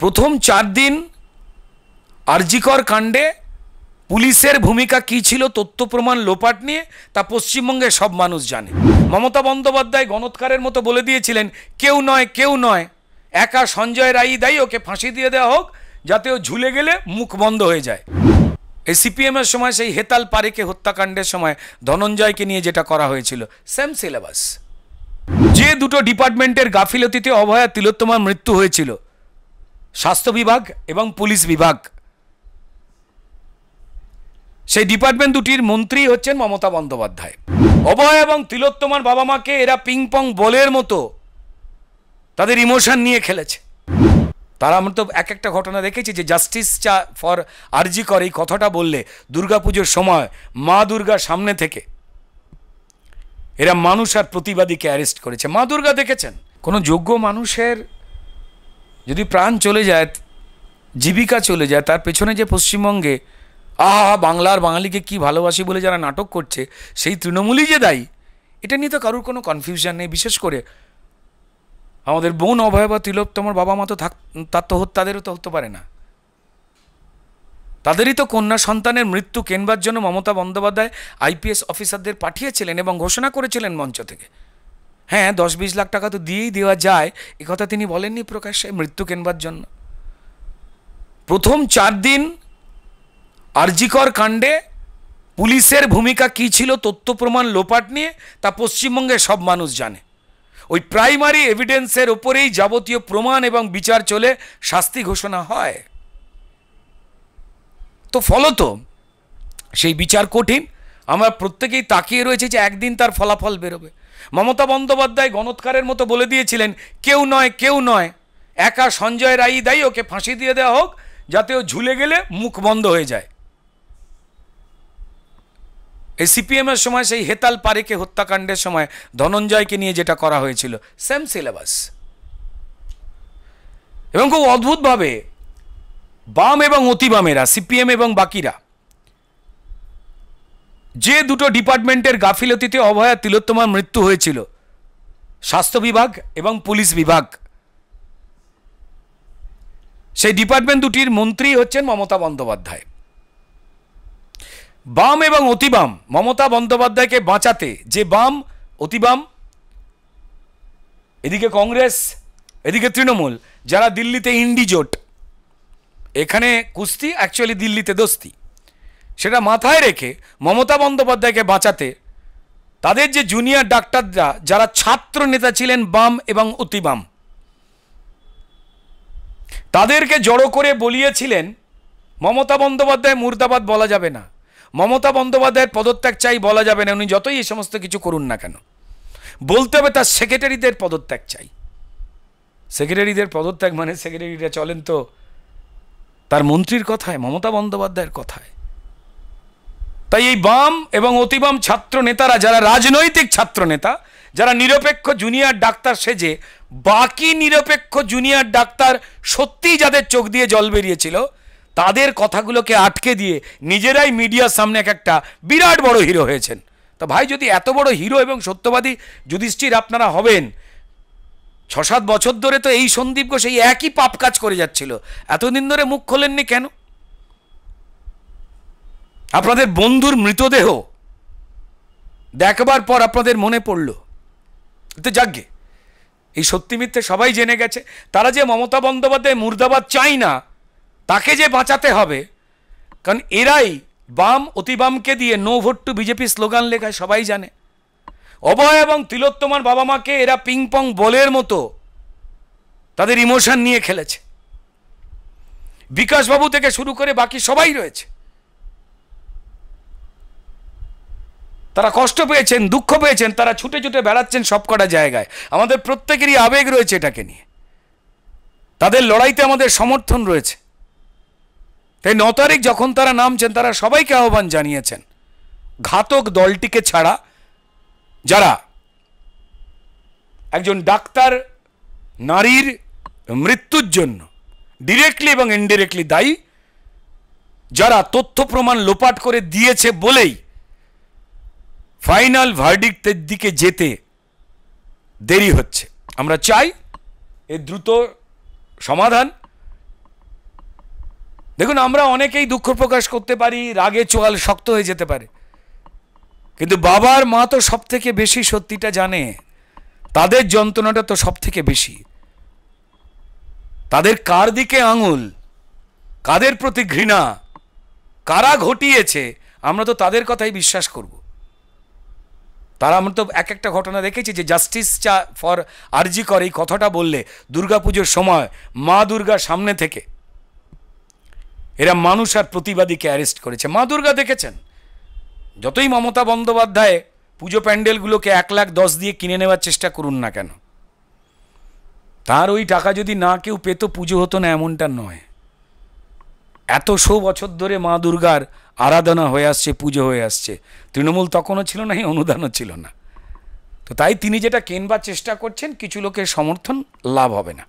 প্রথম 4 দিন আরজিকর কাণ্ডে পুলিশের ভূমিকা কী ছিল তথ্য প্রমাণ লোপাট নিয়ে তা পশ্চিমবঙ্গের সব মানুষ জানে। মমতা বন্দ্যোপাধ্যায় গণৎকারের মতো বলে দিয়েছিলেন কেউ নয় একা সঞ্জয় রায়ই দায়ী, ওকে ফাঁসি দিয়ে দেওয়া হোক যাতে ও ঝুলে গেলে মুখ বন্ধ হয়ে যায়। এই সিপিএমের সময় সেই হেতাল পারেকে হত্যাকাণ্ডের সময় ধনঞ্জয়কে নিয়ে যেটা করা হয়েছিল সেম সিলেবাস। যে দুটো ডিপার্টমেন্টের গাফিলতিতে অভয়া তিলোত্তমার মৃত্যু হয়েছিল, স্বাস্থ্য বিভাগ এবং পুলিশ বিভাগ, সেই ডিপার্টমেন্ট দুটির মন্ত্রী হচ্ছেন মমতা বন্দ্যোপাধ্যায়। অভয় এবং তিলোত্তমার বাবা মাকে এরা পিং পং বলের মতো তাদের ইমোশন নিয়ে খেলেছে। তারা আমরা তো এক একটা ঘটনা দেখেছি যে জাস্টিস ফর আরজিকর এই কথাটা বললে দুর্গাপুজোর সময় মা দুর্গার সামনে থেকে এরা মানুষ আর প্রতিবাদীকে অ্যারেস্ট করেছে। মা দুর্গা দেখেছেন, কোনো যোগ্য মানুষের যদি প্রাণ চলে যায়, জীবিকা চলে যায়, তার পেছনে যে পশ্চিমবঙ্গে বাংলার বাঙালিকে কি ভালোবাসি বলে যারা নাটক করছে সেই তৃণমূলই যে দায়ী, এটা নিয়ে তো কারোর কোনো কনফিউশন নেই। বিশেষ করে আমাদের বোন অভয় বা তিলোত্তমার বাবা মা তো তার তো তাদেরও তো হতে পারে না। তাদেরই তো কন্যা সন্তানের মৃত্যু কেনবার জন্য মমতা বন্দ্যোপাধ্যায় আইপিএস অফিসারদের পাঠিয়েছিলেন এবং ঘোষণা করেছিলেন মঞ্চ থেকে। হ্যাঁ, 10-20 লাখ টাকা তো দিয়েই দেওয়া যায়, এ কথা তিনি বলেননি প্রকাশ্যে মৃত্যু কেনবার জন্য। প্রথম 4 দিন আরজিকর কাণ্ডে পুলিশের ভূমিকা কী ছিল তথ্য প্রমাণ লোপাট নিয়ে তা পশ্চিমবঙ্গের সব মানুষ জানে। ওই প্রাইমারি এভিডেন্সের ওপরেই যাবতীয় প্রমাণ এবং বিচার চলে শাস্তি ঘোষণা হয়। তো ফলত সেই বিচার কঠিন। আমরা প্রত্যেকেই তাকিয়ে রয়েছে যে একদিন তার ফলাফল বেরোবে। মমতা বন্দ্যোপাধ্যায় গণৎকারের মতো বলে দিয়েছিলেন কেউ নয় একা সঞ্জয় রায়ই দায়ী, ওকে ফাঁসি দিয়ে দেওয়া হোক যাতে ও ঝুলে গেলে মুখ বন্ধ হয়ে যায়। এই সিপিএমের সময় সেই হেতাল পারেকে হত্যাকাণ্ডের সময় ধনঞ্জয়কে নিয়ে যেটা করা হয়েছিল সেম সিলেবাস। এবং খুব অদ্ভুতভাবে বাম এবং অতিবামেরা, সিপিএম এবং বাকিরা, যে দুটো ডিপার্টমেন্টের গাফিলতিতে অভয়া তিলোত্তমার মৃত্যু হয়েছিল, স্বাস্থ্য বিভাগ এবং পুলিশ বিভাগ, সেই ডিপার্টমেন্ট দুটির মন্ত্রী হচ্ছেন মমতা বন্দ্যোপাধ্যায়। বাম এবং অতিবাম মমতা বন্দ্যোপাধ্যায়কে বাঁচাতে, যে বাম অতিবাম, এদিকে কংগ্রেস এদিকে তৃণমূল, যারা দিল্লিতে ইন্ডি জোট, এখানে কুস্তি, অ্যাকচুয়ালি দিল্লিতে দোস্তি, সেটা মাথায় রেখে মমতা বন্দ্যোপাধ্যায়কে বাঁচাতে তাদের যে জুনিয়র ডাক্তাররা যারা ছাত্র নেতা ছিলেন বাম এবং অতিবাম, তাদেরকে জড়ো করে বলিয়েছিলেন মমতা বন্দ্যোপাধ্যায় মুর্দাবাদ বলা যাবে না, মমতা বন্দ্যোপাধ্যায়ের পদত্যাগ চাই বলা যাবে না, উনি যতই এই সমস্ত কিছু করুন না কেন, বলতে হবে তার সেক্রেটারিদের পদত্যাগ চাই। সেক্রেটারিদের পদত্যাগ মানে সেক্রেটারিরা চলেন তো তার মন্ত্রীর কথায়, মমতা বন্দ্যোপাধ্যায়ের কথায়। তাই এই বাম এবং অতিবাম ছাত্র নেতারা, যারা রাজনৈতিক ছাত্র নেতা, যারা নিরপেক্ষ জুনিয়র ডাক্তার সেজে বাকি নিরপেক্ষ জুনিয়র ডাক্তার সত্যিই যাদের চোখ দিয়ে জল বেরিয়েছিল, তাদের কথাগুলোকে আটকে দিয়ে নিজেরাই মিডিয়ার সামনে একটা বিরাট বড় হিরো হয়েছেন। তো ভাই, যদি এত বড় হিরো এবং সত্যবাদী যুধিষ্ঠির আপনারা হবেন, 6-7 বছর ধরে তো এই সন্দীপ ঘোষ এই একই পাপ কাজ করে যাচ্ছিল, এতদিন ধরে মুখ খোলেননি কেন? আপনাদের বন্ধুর মৃতদেহ দেখবার পর আপনাদের মনে পড়ল, তো যাগ্গে এই সত্যি মিথ্যে সবাই জেনে গেছে। তারা যে মমতা বন্দ্যোপাধ্যায় মুর্দাবাদ চাই না, তাকে যে বাঁচাতে হবে, কারণ এরাই বাম অতিবামকে দিয়ে no vote to BJP slogan লেখায়, সবাই জানে। অভয় এবং তিলোত্তমার বাবা মাকে এরা পিং পং বলের মতো তাদের ইমোশন নিয়ে খেলেছে। বিকাশবাবু থেকে শুরু করে বাকি সবাই রয়েছে, তারা কষ্ট পেয়েছেন, দুঃখ পেয়েছেন, তারা ছুটে ছুটে বেড়াচ্ছেন সবকটা জায়গায়। আমাদের প্রত্যেকেরই আবেগ রয়েছে এটাকে নিয়ে, তাদের লড়াইতে আমাদের সমর্থন রয়েছে। তাই 9 তারিখ যখন তারা নামছেন, তারা সবাইকে আহ্বান জানিয়েছেন ঘাতক দলটিকে ছাড়া, যারা একজন ডাক্তার নারীর মৃত্যুর জন্য ডিরেক্টলি এবং ইনডিরেক্টলি দায়ী, যারা তথ্য প্রমাণ লোপাট করে দিয়েছে বলেই ফাইনাল ভার্ডিক্টের দিকে যেতে দেরি হচ্ছে। আমরা চাই এর দ্রুত সমাধান দেখুন, আমরা অনেকেই দুঃখ প্রকাশ করতে পারি, রাগে চোয়াল শক্ত হয়ে যেতে পারে, কিন্তু বাবার মা তো সব থেকে বেশি সত্যিটা জানে, তাদের যন্ত্রণাটা তো সব থেকে বেশি। তাদের কার দিকে আঙুল, কাদের প্রতি ঘৃণা, কারা ঘটিয়েছে, আমরা তো তাদের কথাই বিশ্বাস করব। তারা, আমরা তো এক একটা ঘটনা দেখেছি যে জাস্টিস ফর আরজি কর, এই কথাটা বললে দুর্গাপুজোর সময় মা দুর্গার সামনে থেকে এরা মানুষ আর প্রতিবাদীকে অ্যারেস্ট করেছে। মা দুর্গা দেখেছেন, যতই মমতা বন্দ্যোপাধ্যায় পুজো প্যান্ডেলগুলোকে 1,10,000 দিয়ে কিনে নেওয়ার চেষ্টা করুন না কেন, তার ওই টাকা যদি না কেউ পেত, পুজো হতো না এমনটা নয়। এত 100 বছর ধরে মা দুর্গার আরাধনা হয়ে আসছে, পুজো হয়ে আসছে। তৃণমূল তখনও ছিল না, এই অনুদানও ছিল না। তো তাই তিনি যেটা কেনবার চেষ্টা করছেন, কিছু লোকের সমর্থন লাভ হবে না।